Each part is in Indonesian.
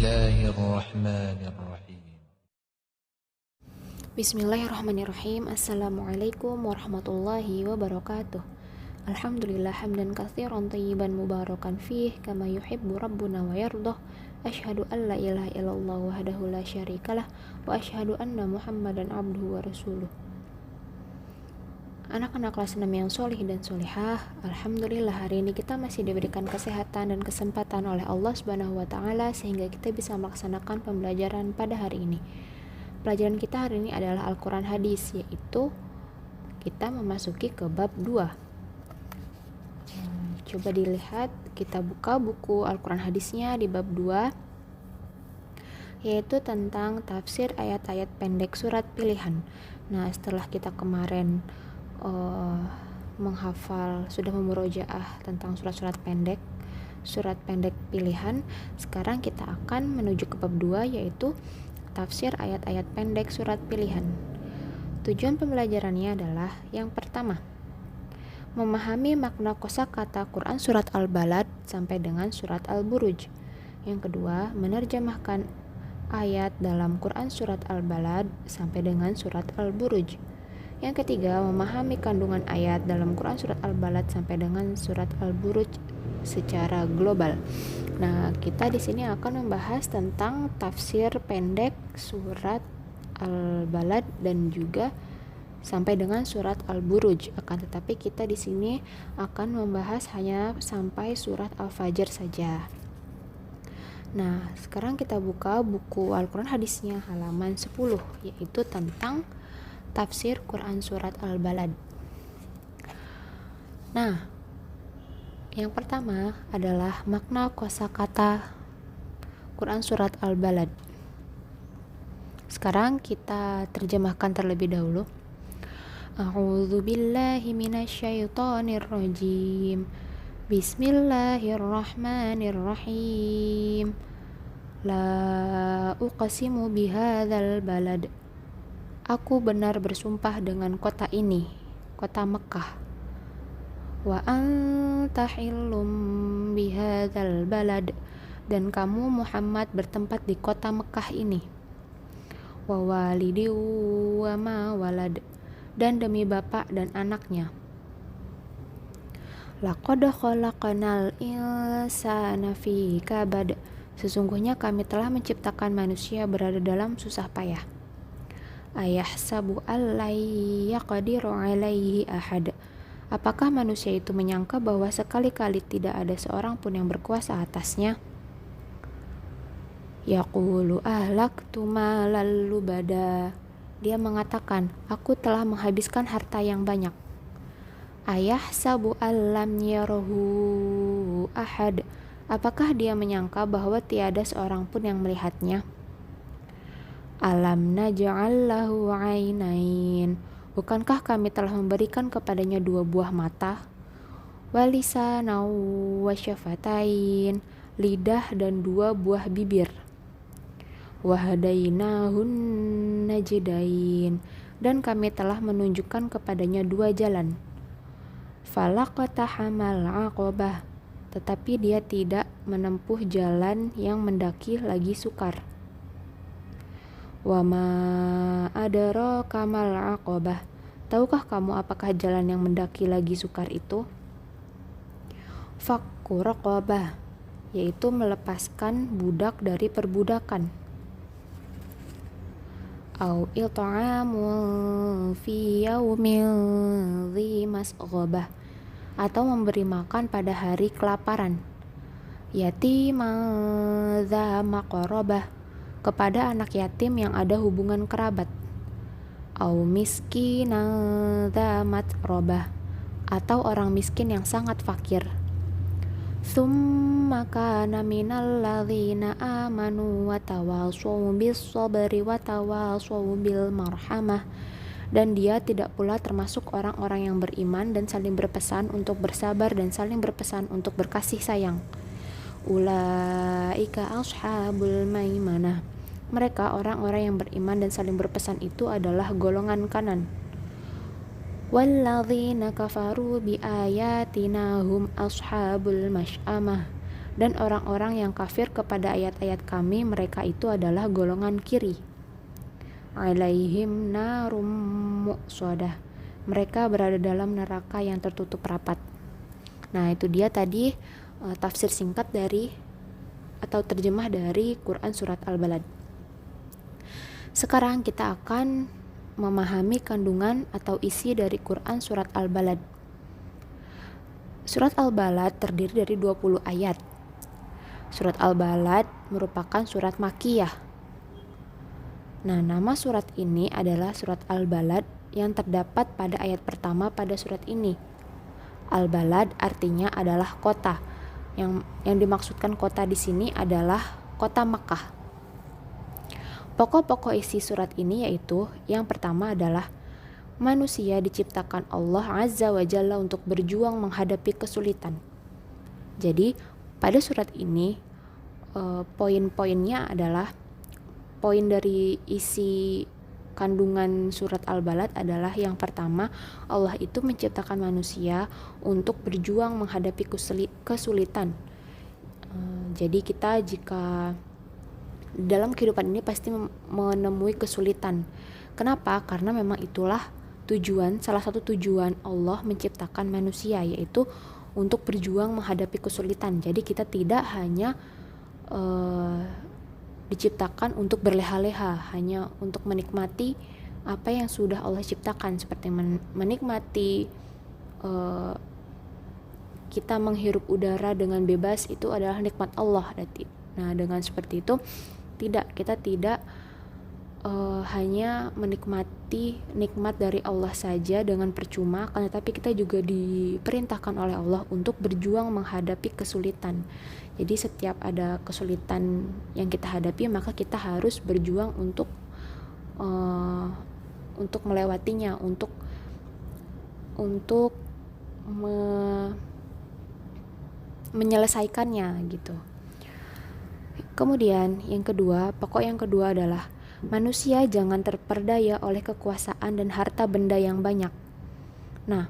الله الرحمن الرحيم Bismillahirrahmanirrahim. Assalamualaikum warahmatullahi wabarakatuh. Alhamdulillah hamdan katsiran thayyiban mubarakan fih kama yuhibbu rabbuna wa yardah. Asyhadu an la ilaha illallah wahdahu la syarikalah wa asyhadu anna Muhammadan abduhu wa rasuluh. Anak-anak kelas 6 yang solih dan solihah, alhamdulillah hari ini kita masih diberikan kesehatan dan kesempatan oleh Allah Subhanahu wa taala sehingga kita bisa melaksanakan pembelajaran pada hari ini. Pelajaran kita hari ini adalah Al-Quran Hadis, yaitu kita memasuki ke bab 2. Coba dilihat, kita buka buku Al-Quran Hadisnya di bab 2, yaitu tentang tafsir ayat-ayat pendek surat pilihan. Nah, setelah kita kemarin menghafal, sudah memurojaah tentang surat-surat pendek pilihan, sekarang kita akan menuju ke bab 2, yaitu tafsir ayat-ayat pendek surat pilihan. Tujuan pembelajarannya adalah yang pertama, memahami makna kosakata Quran surat Al-Balad sampai dengan surat Al-Buruj. Yang kedua, menerjemahkan ayat dalam Quran surat Al-Balad sampai dengan surat Al-Buruj. Yang ketiga, memahami kandungan ayat dalam Quran surat Al-Balad sampai dengan surat Al-Buruj secara global. Nah, kita di sini akan membahas tentang tafsir pendek surat Al-Balad dan juga sampai dengan surat Al-Buruj. Akan tetapi kita di sini akan membahas hanya sampai surat Al-Fajr saja. Nah, sekarang kita buka buku Al-Quran Hadisnya halaman 10, yaitu tentang tafsir Quran surat Al-Balad. Nah, yang pertama adalah makna kosakata Quran surat Al-Balad. Sekarang kita terjemahkan terlebih dahulu. A'udzu billahi minasyaitonir rajim. Bismillahirrahmanirrahim. La uqsimu bihadzal balad. Aku benar bersumpah dengan kota ini, kota Mekah. Wa anta hillum bihadzal balad, dan kamu Muhammad bertempat di kota Mekah ini. Wa walidi wa ma walad, dan demi bapak dan anaknya. Laqad khalaqnal insana fi kabad, sesungguhnya kami telah menciptakan manusia berada dalam susah payah. Ayahsabu allai yaqdiru alaihi ahad, apakah manusia itu menyangka bahwa sekali-kali tidak ada seorang pun yang berkuasa atasnya? Yaqulu ahlaktu malal lubada, dia mengatakan, aku telah menghabiskan harta yang banyak. Ayahsabu allam yarahu ahad, apakah dia menyangka bahwa tiada seorang pun yang melihatnya? Alam naj'al lahu 'ainain, bukankah kami telah memberikan kepadanya 2 buah mata? Walisanan wa syafatain, lidah dan 2 buah bibir. Wahadainahun najdain, dan kami telah menunjukkan kepadanya 2 jalan. Falaqtahamal 'aqabah, tetapi dia tidak menempuh jalan yang mendaki lagi sukar. Wa ma adraka mal 'aqabah, tahukah kamu apakah jalan yang mendaki lagi sukar itu? Fakku raqabah, yaitu melepaskan budak dari perbudakan. Au it'amun fi yaumin dhi masghabah, atau memberi makan pada hari kelaparan. Yatiman dza maqrabah, kepada anak yatim yang ada hubungan kerabat. Au miskinan dza matrabah, atau orang miskin yang sangat fakir. Tsumma kana minal ladzina amanu wa tawassaw bis sabri wa tawassaw bil marhamah, dan dia tidak pula termasuk orang-orang yang beriman dan saling berpesan untuk bersabar dan saling berpesan untuk berkasih sayang. Ulaika ashabul maimanah, mereka orang-orang yang beriman dan saling berpesan itu adalah golongan kanan. Walladzina kafaru bi ayatina hum ashabul masy'amah, Dan orang-orang yang kafir kepada ayat-ayat kami, mereka itu adalah golongan kiri. Alaihim narum mu'sadah. Mereka berada dalam neraka yang tertutup rapat. Nah, itu dia tadi tafsir singkat dari atau terjemah dari Quran Surat Al-Balad. Sekarang kita akan memahami kandungan atau isi dari Quran Surat Al-Balad. Surat Al-Balad terdiri dari 20 ayat. Surat Al-Balad merupakan surat Makkiyah. Nah, nama surat ini adalah Surat Al-Balad yang terdapat pada ayat pertama pada surat ini. Al-Balad artinya adalah kota. Yang dimaksudkan kota di sini adalah kota Makkah. Pokok-pokok isi surat ini yaitu yang pertama adalah manusia diciptakan Allah Azza wa Jalla untuk berjuang menghadapi kesulitan. Jadi pada surat ini poin-poinnya adalah poin dari isi kandungan surat Al-Balad adalah yang pertama, Allah itu menciptakan manusia untuk berjuang menghadapi kesulitan. Jadi kita jika dalam kehidupan ini pasti menemui kesulitan. Kenapa? Karena memang itulah salah satu tujuan Allah menciptakan manusia, yaitu untuk berjuang menghadapi kesulitan. Jadi kita tidak hanya diciptakan untuk berleha-leha, hanya untuk menikmati apa yang sudah Allah ciptakan, seperti menikmati kita menghirup udara dengan bebas, itu adalah nikmat Allah. Nah, dengan seperti itu kita tidak hanya menikmati nikmat dari Allah saja dengan percuma, tetapi kita juga diperintahkan oleh Allah untuk berjuang menghadapi kesulitan. Jadi setiap ada kesulitan yang kita hadapi, maka kita harus berjuang untuk melewatinya, untuk menyelesaikannya gitu. Kemudian pokok yang kedua adalah manusia jangan terperdaya oleh kekuasaan dan harta benda yang banyak. Nah,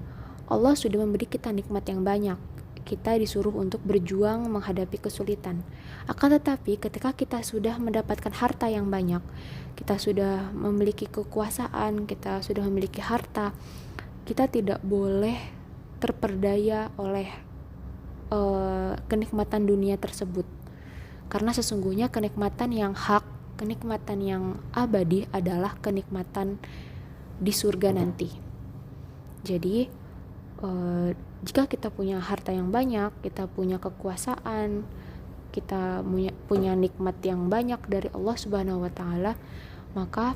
Allah sudah memberi kita nikmat yang banyak. Kita disuruh untuk berjuang menghadapi kesulitan. Akan tetapi ketika kita sudah mendapatkan harta yang banyak, kita sudah memiliki kekuasaan, kita sudah memiliki harta, kita tidak boleh terperdaya oleh kenikmatan dunia tersebut. Karena sesungguhnya kenikmatan yang hak, kenikmatan yang abadi adalah kenikmatan di surga nanti. Jadi jika kita punya harta yang banyak, kita punya kekuasaan, kita punya nikmat yang banyak dari Allah Subhanahu wa taala, maka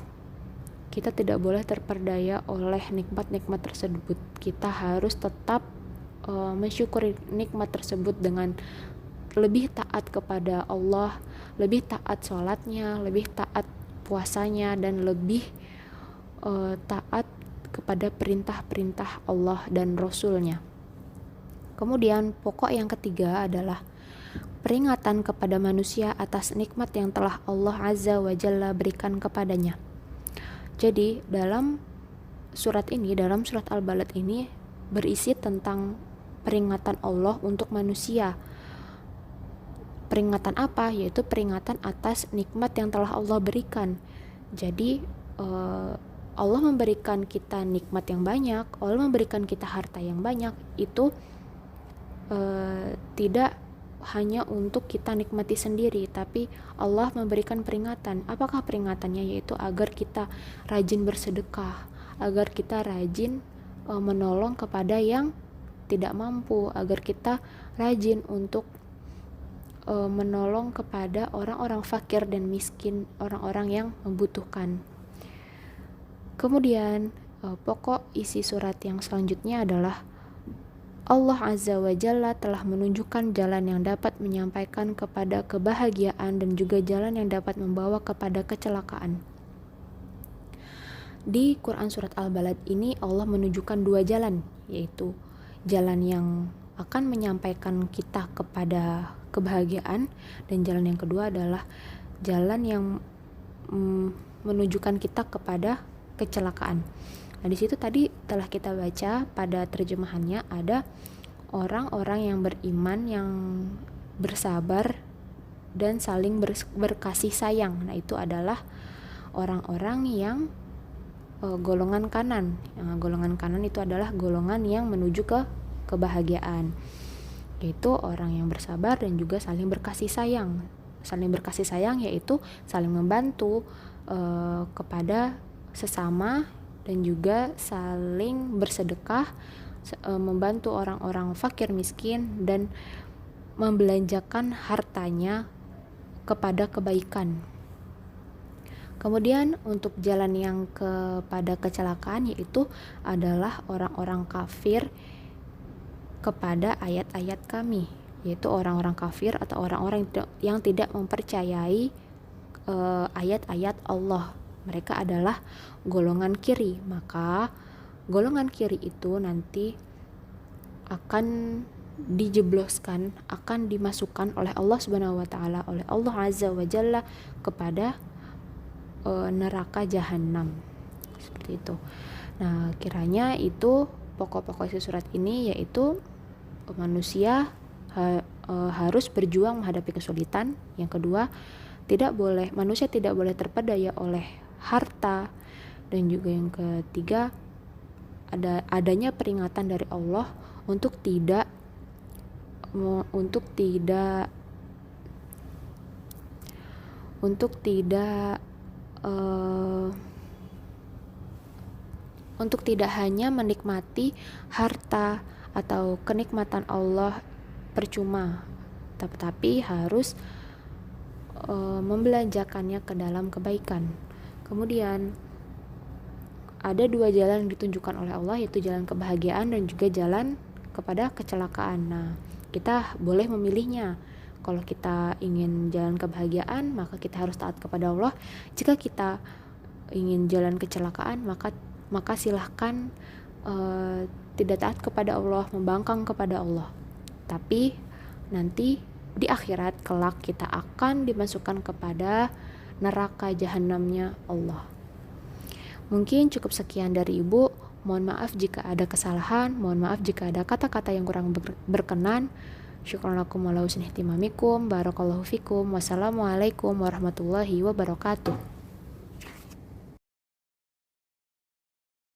kita tidak boleh terperdaya oleh nikmat-nikmat tersebut. Kita harus tetap mensyukuri nikmat tersebut dengan lebih taat kepada Allah, lebih taat sholatnya, lebih taat puasanya, dan lebih taat kepada perintah-perintah Allah dan Rasulnya. Kemudian pokok yang ketiga adalah peringatan kepada manusia atas nikmat yang telah Allah Azza wa Jalla berikan kepadanya. Jadi dalam surat Al-Balad ini berisi tentang peringatan Allah untuk manusia. Peringatan apa? Yaitu peringatan atas nikmat yang telah Allah berikan. Jadi Allah memberikan kita nikmat yang banyak, Allah memberikan kita harta yang banyak, itu tidak hanya untuk kita nikmati sendiri, tapi Allah memberikan peringatan. Apakah peringatannya? Yaitu agar kita rajin bersedekah, agar kita rajin menolong kepada yang tidak mampu, agar kita rajin untuk menolong kepada orang-orang fakir dan miskin, orang-orang yang membutuhkan. Kemudian pokok isi surat yang selanjutnya adalah Allah Azza wa Jalla telah menunjukkan jalan yang dapat menyampaikan kepada kebahagiaan dan juga jalan yang dapat membawa kepada kecelakaan. Di Quran Surat Al-Balad ini Allah menunjukkan dua jalan, yaitu jalan yang akan menyampaikan kita kepada kebahagiaan, dan jalan yang kedua adalah jalan yang menunjukkan kita kepada kecelakaan. Nah, di situ tadi telah kita baca pada terjemahannya ada orang-orang yang beriman yang bersabar dan saling berkasih sayang. Nah, itu adalah orang-orang yang golongan kanan. Golongan kanan itu adalah golongan yang menuju ke kebahagiaan, yaitu orang yang bersabar dan juga saling berkasih sayang. Saling berkasih sayang yaitu saling membantu kepada sesama dan juga saling bersedekah, membantu orang-orang fakir miskin dan membelanjakan hartanya kepada kebaikan. Kemudian untuk jalan yang kepada kecelakaan yaitu adalah orang-orang kafir kepada ayat-ayat kami, yaitu orang-orang kafir atau orang-orang yang tidak mempercayai ayat-ayat Allah. Mereka adalah golongan kiri. Maka golongan kiri itu nanti akan dijebloskan, akan dimasukkan oleh Allah Subhanahu wa taala, oleh Allah Azza wa Jalla kepada neraka jahanam. Seperti itu. Nah, kiranya itu pokok-pokok isi surat ini, yaitu manusia harus berjuang menghadapi kesulitan. Yang kedua, manusia tidak boleh terpedaya oleh harta. Dan juga yang ketiga, adanya peringatan dari Allah untuk tidak hanya menikmati harta atau kenikmatan Allah percuma, tetapi harus membelanjakannya ke dalam kebaikan. Kemudian ada dua jalan yang ditunjukkan oleh Allah, yaitu jalan kebahagiaan dan juga jalan kepada kecelakaan. Nah, kita boleh memilihnya. Kalau kita ingin jalan kebahagiaan, maka kita harus taat kepada Allah. Jika kita ingin jalan kecelakaan, maka silahkan tidak taat kepada Allah, membangkang kepada Allah. Tapi nanti di akhirat kelak kita akan dimasukkan kepada neraka jahanamnya Allah. Mungkin cukup sekian dari Ibu. Mohon maaf jika ada kesalahan, mohon maaf jika ada kata-kata yang kurang berkenan. Syukran lakum wa la husni ihtimamikum. Barakallahu fikum. Wassalamualaikum warahmatullahi wabarakatuh.